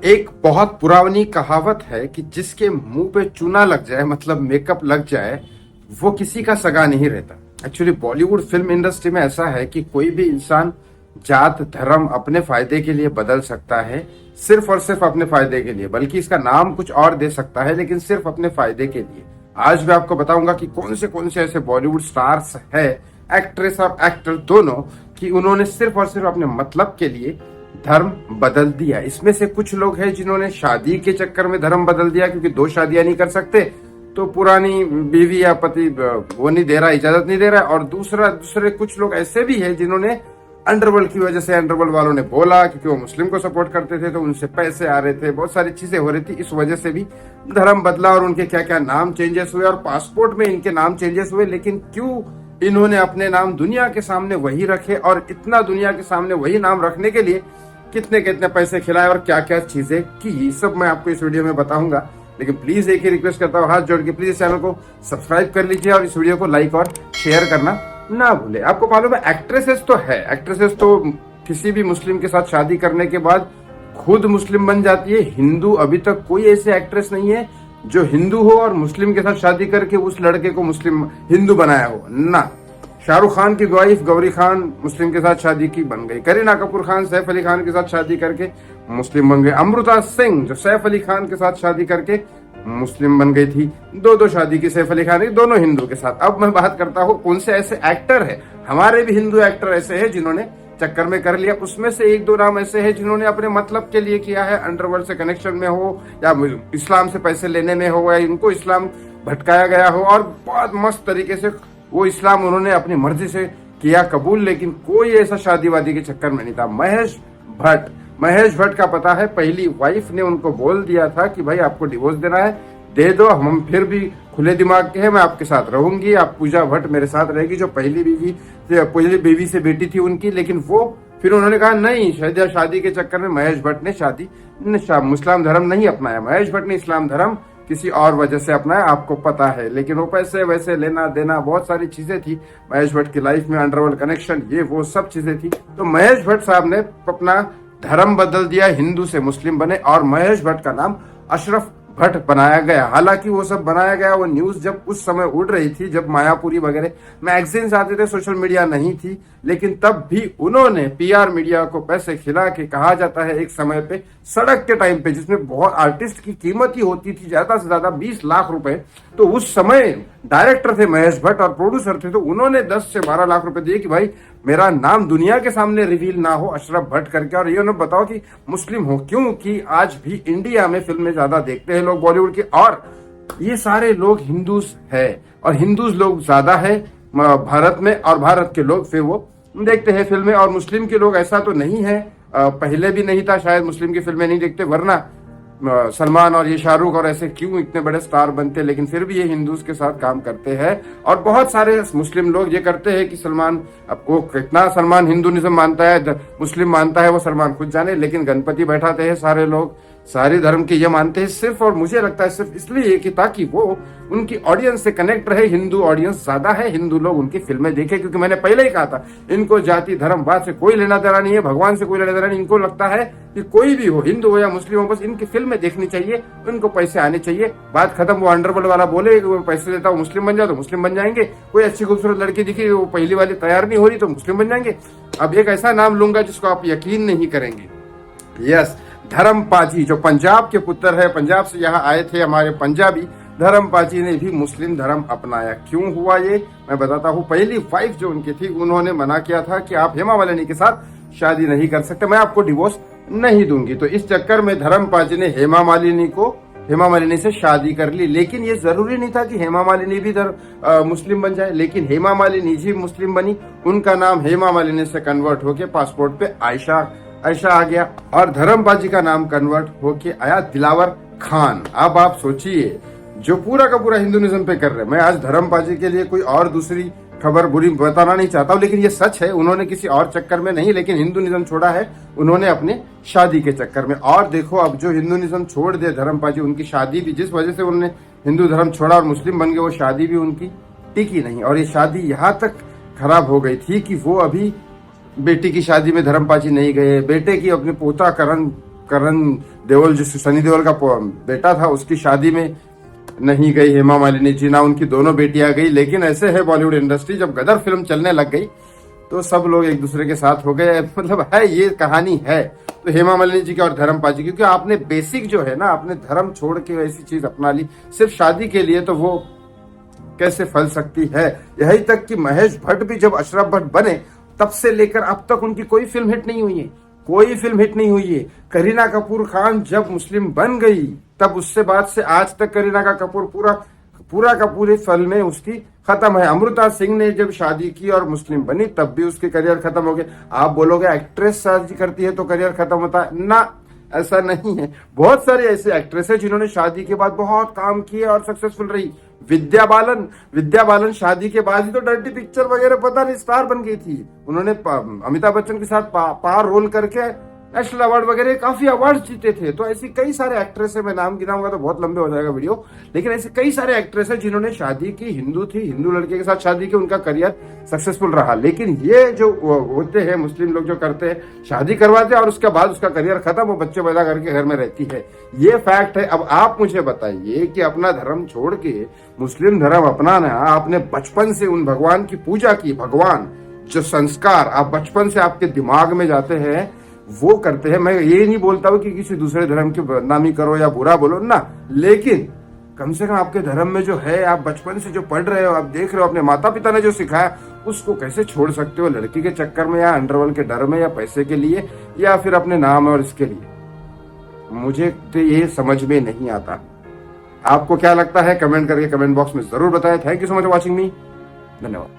एक बहुत पुरानी कहावत है कि जिसके मुंह पे चूना लग जाए, मतलब मेकअप लग जाए, वो किसी का सगा नहीं रहता। एक्चुअली बॉलीवुड फिल्म इंडस्ट्री में ऐसा है कि कोई भी इंसान जात धर्म अपने फायदे के लिए बदल सकता है, सिर्फ और सिर्फ अपने फायदे के लिए, बल्कि इसका नाम कुछ और दे सकता है, लेकिन सिर्फ अपने फायदे के लिए। आज मैं आपको बताऊंगा कि कौन से ऐसे बॉलीवुड स्टार्स है, एक्ट्रेस और एक्टर दोनों, कि उन्होंने सिर्फ और सिर्फ अपने मतलब के लिए धर्म बदल दिया। इसमें से कुछ लोग हैं जिन्होंने शादी के चक्कर में धर्म बदल दिया, क्योंकि दो शादियां नहीं कर सकते तो पुरानी बीवी या पति वो नहीं दे रहा, इजाजत नहीं दे रहा। और दूसरे कुछ लोग ऐसे भी हैं जिन्होंने अंडरवर्ल्ड की वजह से, अंडरवर्ल्ड वालों ने बोला, क्योंकि वो मुस्लिम को सपोर्ट करते थे तो उनसे पैसे आ रहे थे, बहुत सारी चीजें हो रही थी, इस वजह से भी धर्म बदला और उनके क्या क्या नाम चेंजेस हुए और पासपोर्ट में इनके नाम चेंजेस हुए। लेकिन क्यों इन्होंने अपने नाम दुनिया के सामने वही रखे, और इतना दुनिया के सामने वही नाम रखने के लिए कितने कितने पैसे खिलाए और क्या क्या चीजें की, सब मैं आपको इस वीडियो में बताऊंगा। लेकिन प्लीज एक ही रिक्वेस्ट करता हूँ, हाथ जोड़ के प्लीज इस चैनल को सब्सक्राइब कर लीजिए और इस वीडियो को लाइक और शेयर करना ना भूले। आपको मालूम है एक्ट्रेसेस तो किसी भी मुस्लिम के साथ शादी करने के बाद खुद मुस्लिम बन जाती है। हिंदू अभी तक कोई ऐसे एक्ट्रेस नहीं है जो हिंदू हो और मुस्लिम के साथ शादी करके उस लड़के को मुस्लिम हिंदू बनाया हो ना। शाहरुख खान की वाइफ गौरी खान मुस्लिम के साथ शादी की, बन गई। करीना कपूर खान सैफ अली खान के साथ शादी करके मुस्लिम बन गए। अमृता सिंह जो सैफ अली खान के साथ शादी करके मुस्लिम बन गई थी। दो शादी की सैफ अली खान की, दोनों हिंदू के साथ। अब मैं बात करता हूँ कौन से ऐसे एक्टर है, हमारे भी हिंदू एक्टर ऐसे हैं जिन्होंने चक्कर में कर लिया। उसमें से एक दो नाम ऐसे हैं जिन्होंने अपने मतलब के लिए किया है, अंडरवर्ल्ड से कनेक्शन में हो या इस्लाम से पैसे लेने में हो या इनको इस्लाम भटकाया गया हो, और बहुत मस्त तरीके से वो इस्लाम उन्होंने अपनी मर्जी से किया कबूल। लेकिन कोई ऐसा शादी वादी के चक्कर में नहीं था। महेश भट्ट का पता है, पहली वाइफ ने उनको बोल दिया था कि भाई आपको डिवोर्स देना है, दे दो, हम फिर भी खुले दिमाग के हैं, मैं आपके साथ रहूंगी, आप पूजा भट्ट मेरे साथ रहेगी, जो पहली बीवी से बेटी थी उनकी। लेकिन वो फिर उन्होंने कहा नहीं, शादी के चक्कर में महेश भट्ट ने मुस्लिम धर्म नहीं अपनाया। महेश भट्ट ने इस्लाम धर्म किसी और वजह से अपनाया, आपको पता है। लेकिन वो पैसे वैसे लेना देना, बहुत सारी चीजें थी महेश भट्ट की लाइफ में, अंडरवर्ल्ड कनेक्शन, ये वो सब चीजें थी। तो महेश भट्ट साहब ने अपना धर्म बदल दिया, हिंदू से मुस्लिम बने और महेश भट्ट का नाम अशरफ भट्ट बनाया गया। हालांकि वो सब बनाया गया, वो न्यूज जब उस समय उड़ रही थी, जब मायापुरी वगैरह मैगजीन्स आते थे, सोशल मीडिया नहीं थी, लेकिन तब भी उन्होंने पीआर मीडिया को पैसे खिला के, कहा जाता है एक समय पे सड़क के टाइम पे, जिसमें बहुत आर्टिस्ट की कीमत ही होती थी ज्यादा से ज्यादा 20 लाख रुपए, तो उस समय डायरेक्टर थे महेश भट्ट और प्रोड्यूसर थे, तो उन्होंने 10 से 12 लाख रुपए दिए कि भाई मेरा नाम दुनिया के सामने रिवील ना हो अशरफ भट्ट करके। और ये उन्हें बताओ कि मुस्लिम हो, क्योंकि आज भी इंडिया में फिल्में ज्यादा देखते हैं लोग बॉलीवुड की, और ये सारे लोग हिंदूज है और हिंदूज लोग ज्यादा है भारत में, और भारत के लोग फिर वो देखते हैं फिल्में। और मुस्लिम के लोग ऐसा तो नहीं है, पहले भी नहीं था शायद, मुस्लिम की फिल्में नहीं देखते, वरना सलमान और ये शाहरुख और ऐसे क्यों इतने बड़े स्टार बनते। लेकिन फिर भी ये हिंदूज के साथ काम करते हैं। और बहुत सारे मुस्लिम लोग ये करते हैं कि सलमान, आपको कितना सलमान हिंदुइज्म मानता है, मुस्लिम मानता है, वो सलमान खुद जाने। लेकिन गणपति बैठाते हैं सारे लोग, सारे धर्म के ये मानते हैं सिर्फ, और मुझे लगता है सिर्फ इसलिए कि ताकि वो उनकी ऑडियंस से कनेक्ट रहे। हिंदू ऑडियंस ज्यादा है, हिंदू लोग उनकी फिल्में देखे, क्योंकि मैंने पहले ही कहा था इनको जाति धर्म बात से कोई लेना देना नहीं है, भगवान से कोई लेना देना नहीं। इनको लगता है कि कोई भी हो, हिंदू हो या मुस्लिम हो, बस इनकी फिल्में देखनी चाहिए, उनको पैसे आने चाहिए, बात खत्म। वो अंडरवर्ल्ड वाला बोले वो पैसे देता हूँ मुस्लिम बन जाओ तो मुस्लिम बन जाएंगे, कोई अच्छी खूबसूरत लड़की दिखी, वो पहली वाली तैयार नहीं हो रही तो मुस्लिम बन जाएंगे। अब एक ऐसा नाम लूंगा जिसको आप यकीन नहीं करेंगे, यस, धर्मपाजी, जो पंजाब के पुत्र है, पंजाब से यहाँ आए थे हमारे पंजाबी, धर्मपाजी ने भी मुस्लिम धर्म अपनाया। क्यों हुआ ये मैं बताता हूँ। पहली वाइफ जो उनकी थी, उन्होंने मना किया था कि आप हेमा मालिनी के साथ शादी नहीं कर सकते, मैं आपको डिवोर्स नहीं दूंगी। तो इस चक्कर में धर्मपाजी ने हेमा मालिनी से शादी कर ली। लेकिन ये जरूरी नहीं था कि हेमा मालिनी भी मुस्लिम बन जाए, लेकिन हेमा मालिनी जी मुस्लिम बनी, उनका नाम हेमा मालिनी से कन्वर्ट होके पासपोर्ट पे आयशा आ गया, और धर्मपाजी का नाम कन्वर्ट होके आया दिलावर खान। अब आप सोचिए, जो पूरा का पूरा हिंदुइज्म पे कर रहे हैं। मैं आज धर्मपाजी के लिए कोई और दूसरी खबर बुरी बताना नहीं चाहता हूँ, लेकिन ये सच है, उन्होंने किसी और चक्कर में नहीं, लेकिन हिंदुइज्म छोड़ा है उन्होंने अपने शादी के चक्कर में। और देखो, अब जो हिंदुइज्म छोड़ दे धर्मपाजी, उनकी शादी भी, जिस वजह से उन्होंने हिंदू धर्म छोड़ा और मुस्लिम बन गए, वो शादी भी उनकी टिकी नहीं। और ये शादी यहाँ तक खराब हो गई थी कि वो अभी बेटी की शादी में धर्मपाजी नहीं गए, बेटे की अपने पोता करण देओल जो सनी देओल का बेटा था उसकी शादी में नहीं गई हेमा मालिनी जी, ना उनकी दोनों बेटियां गई। लेकिन ऐसे है बॉलीवुड इंडस्ट्री, जब गदर फिल्म चलने लग गई तो सब लोग एक दूसरे के साथ हो गए। मतलब है ये कहानी है। तो हेमा मालिनी जी की और धर्मपाल जी, क्योंकि आपने बेसिक जो है ना, आपने धर्म छोड़ के ऐसी चीज अपना ली सिर्फ शादी के लिए, तो वो कैसे फल सकती है। यही तक कि महेश भट्ट भी जब अशरफ भट्ट बने तब से लेकर अब तक उनकी कोई फिल्म हिट नहीं हुई है, कोई फिल्म हिट नहीं हुई है। करीना कपूर खान जब मुस्लिम बन गई तब उससे बाद से आज तक करीना का कपूर पूरा का पूरी फिल्में उसकी खत्म है। अमृता सिंह ने जब शादी की और मुस्लिम बनी तब भी उसके करियर खत्म हो गए। आप बोलोगे एक्ट्रेस शादी करती है तो करियर खत्म होता है, ना, ऐसा नहीं है। बहुत सारे ऐसे एक्ट्रेस है जिन्होंने शादी के बाद बहुत काम किए और सक्सेसफुल रही। विद्या बालन शादी के बाद ही तो डर्टी पिक्चर वगैरह पता नहीं स्टार बन गई थी। उन्होंने अमिताभ बच्चन के साथ पार रोल करके नेशनल अवार्ड वगैरह काफी अवार्ड जीते थे। तो ऐसी कई सारे एक्ट्रेस है, मैं नाम गिनाऊंगा तो बहुत लंबे हो जाएगा वीडियो, लेकिन ऐसे कई सारे एक्ट्रेस है जिन्होंने शादी की, हिंदू थी, हिंदू लड़के के साथ शादी की, उनका करियर सक्सेसफुल रहा। लेकिन ये जो होते हैं मुस्लिम लोग, जो करते हैं शादी करवाते हैं और उसके बाद उसका करियर खत्म, वो बच्चे पैदा करके घर में रहती है, ये फैक्ट है। अब आप मुझे बताइए कि अपना धर्म छोड़ के मुस्लिम धर्म अपनाना, आपने बचपन से उन भगवान की पूजा की, भगवान जो संस्कार आप बचपन से आपके दिमाग में जाते हैं वो करते हैं। मैं ये नहीं बोलता हूं कि किसी दूसरे धर्म की बदनामी करो या बुरा बोलो ना, लेकिन कम से कम आपके धर्म में जो है, आप बचपन से जो पढ़ रहे हो, आप देख रहे हो, अपने माता पिता ने जो सिखाया उसको कैसे छोड़ सकते हो लड़की के चक्कर में, या अंडरवर्ल्ड के डर में, या पैसे के लिए, या फिर अपने नाम और इसके लिए। मुझे तो ये समझ में नहीं आता। आपको क्या लगता है कमेंट करके कमेंट बॉक्स में जरूर बताएं। Thank you so much for watching मी। धन्यवाद।